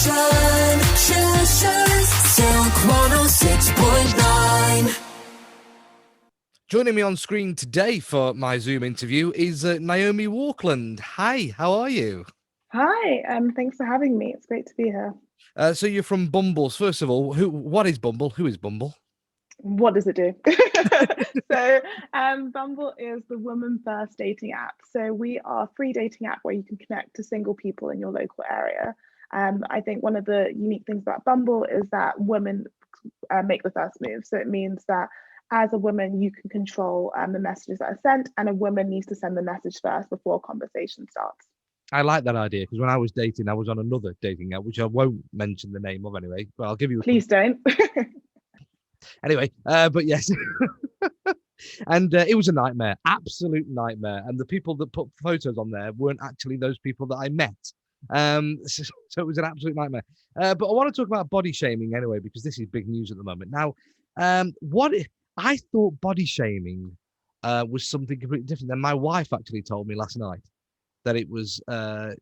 Silk 106.9. Joining me on screen today for my Zoom interview is Naomi Walkland. Hi, how are you? Hi, thanks for having me. It's great to be here. So you're from Bumble. First of all, what is Bumble? Who is Bumble? What does it do? So, Bumble is the woman first dating app. So we are a free dating app where you can connect to single people in your local area. I think one of the unique things about Bumble is that women make the first move. So it means that as a woman, you can control the messages that are sent, and a woman needs to send the message first before a conversation starts. I like that idea because when I was dating, I was on another dating app, which I won't mention the name of anyway. But I'll give you. Please don't. Anyway, but yes. And it was a nightmare, absolute nightmare. And the people that put photos on there weren't actually those people that I met. So it was an absolute nightmare. But I want to talk about body shaming anyway, because this is big news at the moment. Now, I thought body shaming was something completely different. Then my wife actually told me last night that it was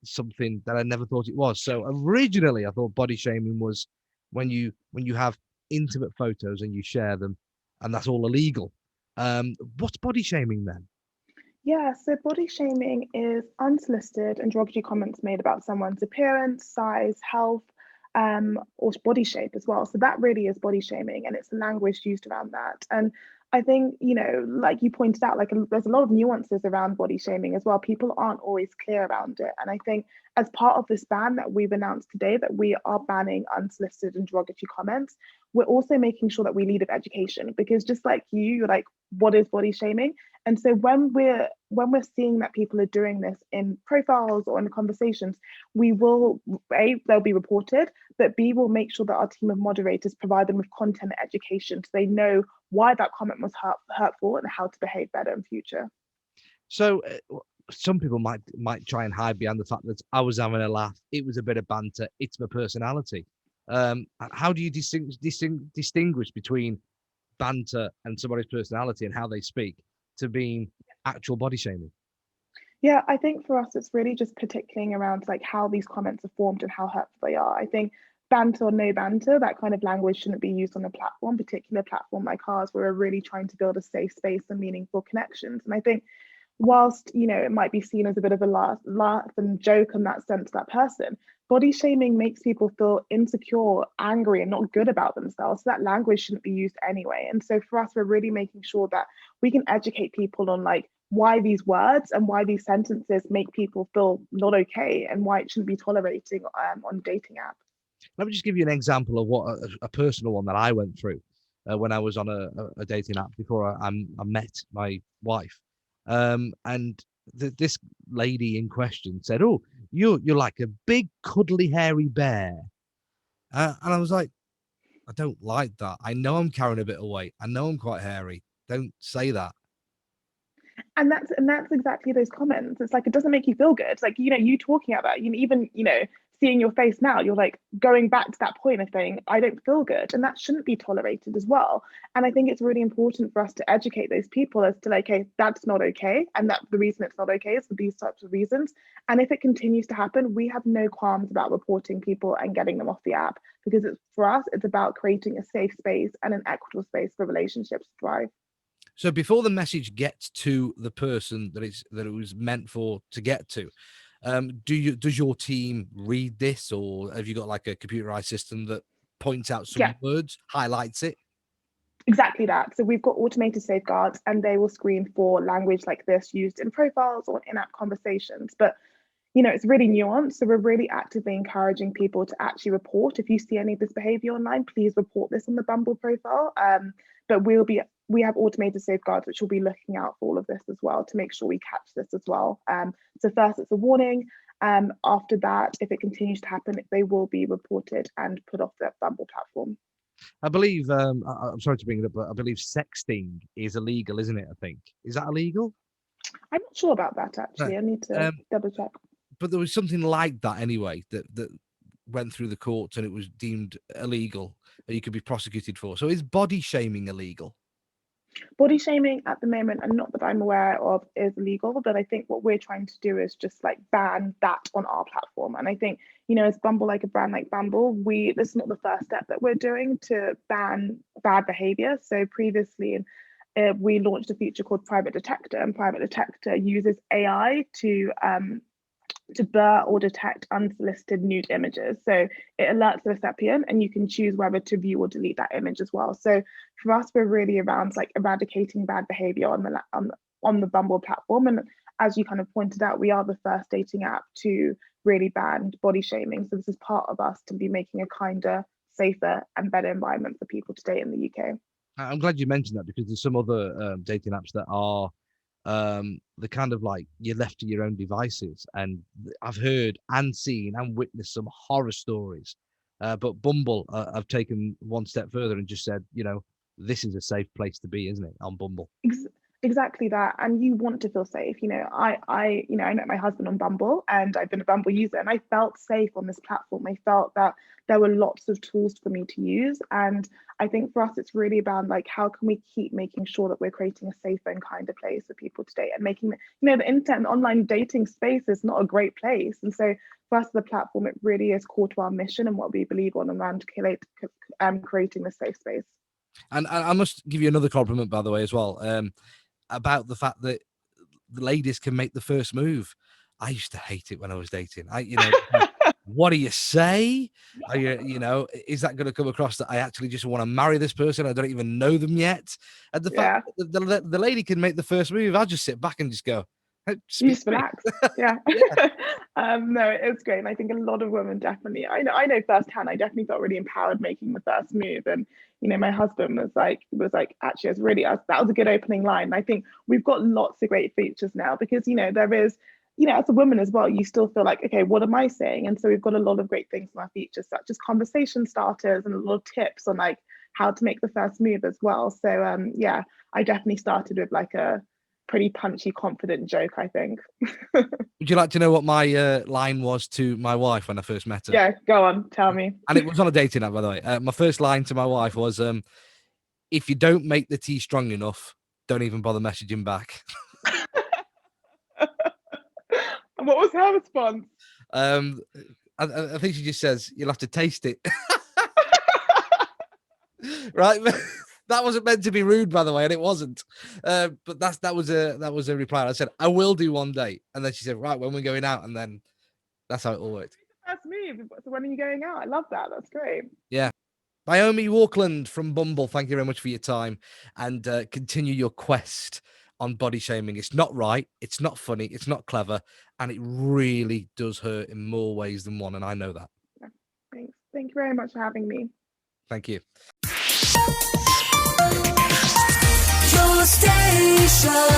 something that I never thought it was. So originally, I thought body shaming was when you have intimate photos and you share them, and that's all illegal. What's body shaming then? Yeah, so body shaming is unsolicited and derogatory comments made about someone's appearance, size, health, or body shape as well. So that really is body shaming, and it's the language used around that. And I think, like you pointed out, there's a lot of nuances around body shaming as well. People aren't always clear around it. And I think as part of this ban that we've announced today, that we are banning unsolicited and derogatory comments, we're also making sure that we lead with education, because just like you're like, what is body shaming? And so when we're seeing that people are doing this in profiles or in conversations, we will, they'll be reported, but B, will make sure that our team of moderators provide them with content and education so they know why that comment was hurtful and how to behave better in future. So some people might try and hide behind the fact that I was having a laugh. It was a bit of banter. It's my personality. How do you distinguish between banter and somebody's personality and how they speak to being actual body shaming? Yeah, I think for us, it's really just particularly around like how these comments are formed and how hurtful they are. I think banter or no banter, that kind of language shouldn't be used on a platform, particularly a platform like ours, where we're really trying to build a safe space and meaningful connections. And I think whilst, it might be seen as a bit of a laugh and joke in that sense, that person, body shaming makes people feel insecure, angry, and not good about themselves. So that language shouldn't be used anyway. And so for us, we're really making sure that we can educate people on like why these words and why these sentences make people feel not okay, and why it shouldn't be tolerating on a dating app. Let me just give you an example of what a personal one that I went through when I was on a dating app before I met my wife. And this lady in question said, "Oh, you're like a big, cuddly, hairy bear." And I was like, "I don't like that. I know I'm carrying a bit of weight. I know I'm quite hairy. Don't say that." And that's exactly those comments. It's like it doesn't make you feel good. It's like, you talking about, even, seeing your face now, you're like going back to that point of saying, I don't feel good. And that shouldn't be tolerated as well. And I think it's really important for us to educate those people as to like, hey, that's not okay. And that the reason it's not okay is for these types of reasons. And if it continues to happen, we have no qualms about reporting people and getting them off the app, because for us, it's about creating a safe space and an equitable space for relationships to thrive. So before the message gets to the person that it was meant for to get to, does your team read this, or have you got like a computerized system that points out some words, highlights it? Exactly that. So we've got automated safeguards, and they will screen for language like this used in profiles or in-app conversations. But it's really nuanced. So we're really actively encouraging people to actually report. If you see any of this behavior online, please report this on the Bumble profile. But we have automated safeguards which will be looking out for all of this as well to make sure we catch this as well. So first it's a warning. After that, if it continues to happen, they will be reported and put off the Bumble platform. I believe, I'm sorry to bring it up, but I believe sexting is illegal, isn't it? I think. Is that illegal? I'm not sure about that, actually. I need to double check. But there was something like that anyway that went through the courts and it was deemed illegal, and you could be prosecuted for. So is body shaming illegal? Body shaming at the moment, and not that I'm aware of, is illegal, but I think what we're trying to do is just like ban that on our platform. And I think, as Bumble, like a brand like Bumble, this is not the first step that we're doing to ban bad behavior. So previously, we launched a feature called Private Detector, and Private Detector uses AI to blur or detect unsolicited nude images. So it alerts the recipient, and you can choose whether to view or delete that image as well. So for us, we're really around like eradicating bad behavior on the Bumble platform. And as you kind of pointed out, we are the first dating app to really ban body shaming. So this is part of us to be making a kinder, safer, and better environment for people to date in the UK. I'm glad you mentioned that, because there's some other dating apps that are the kind of like you're left to your own devices, and I've heard and seen and witnessed some horror stories, but Bumble have taken one step further and just said, this is a safe place to be, isn't it, on Bumble? Exactly that. And you want to feel safe. I met my husband on Bumble, and I've been a Bumble user, and I felt safe on this platform. I felt that there were lots of tools for me to use. And I think for us, it's really about like, how can we keep making sure that we're creating a safer and kinder place for people to date, and making, the internet and online dating space is not a great place. And so for us, the platform, it really is core to our mission and what we believe on around creating a safe space. And I must give you another compliment, by the way, as well, about the fact that the ladies can make the first move. I used to hate it when I was dating. What do you say? Are is that going to come across that I actually just want to marry this person? I don't even know them yet. And the fact that the lady can make the first move, I'll just sit back and just go, you just relax. Yeah. No, it's great. And I think a lot of women definitely, I know firsthand, I definitely felt really empowered making the first move. And my husband was like, actually, that was a good opening line. And I think we've got lots of great features now, because there is, as a woman as well, you still feel like, okay, what am I saying? And so we've got a lot of great things in our features, such as conversation starters and a lot of tips on like how to make the first move as well. So yeah, I definitely started with like a pretty punchy, confident joke, I think. Would you like to know what my line was to my wife when I first met her? Yeah, go on, tell me. And it was on a dating app, by the way. My first line to my wife was, if you don't make the tea strong enough, don't even bother messaging back. And what was her response? I think she just says, you'll have to taste it. Right? That wasn't meant to be rude, by the way, and it wasn't. But that was a reply. I said, I will do one day. And then she said, right, when we're going out, and then that's how it all worked. That's me. So when are you going out? I love that. That's great. Yeah. Naomi Walkland from Bumble, thank you very much for your time, and continue your quest on body shaming. It's not right, it's not funny, it's not clever, and it really does hurt in more ways than one, and I know that. Yeah, thanks. Thank you very much for having me. Thank you. Your station.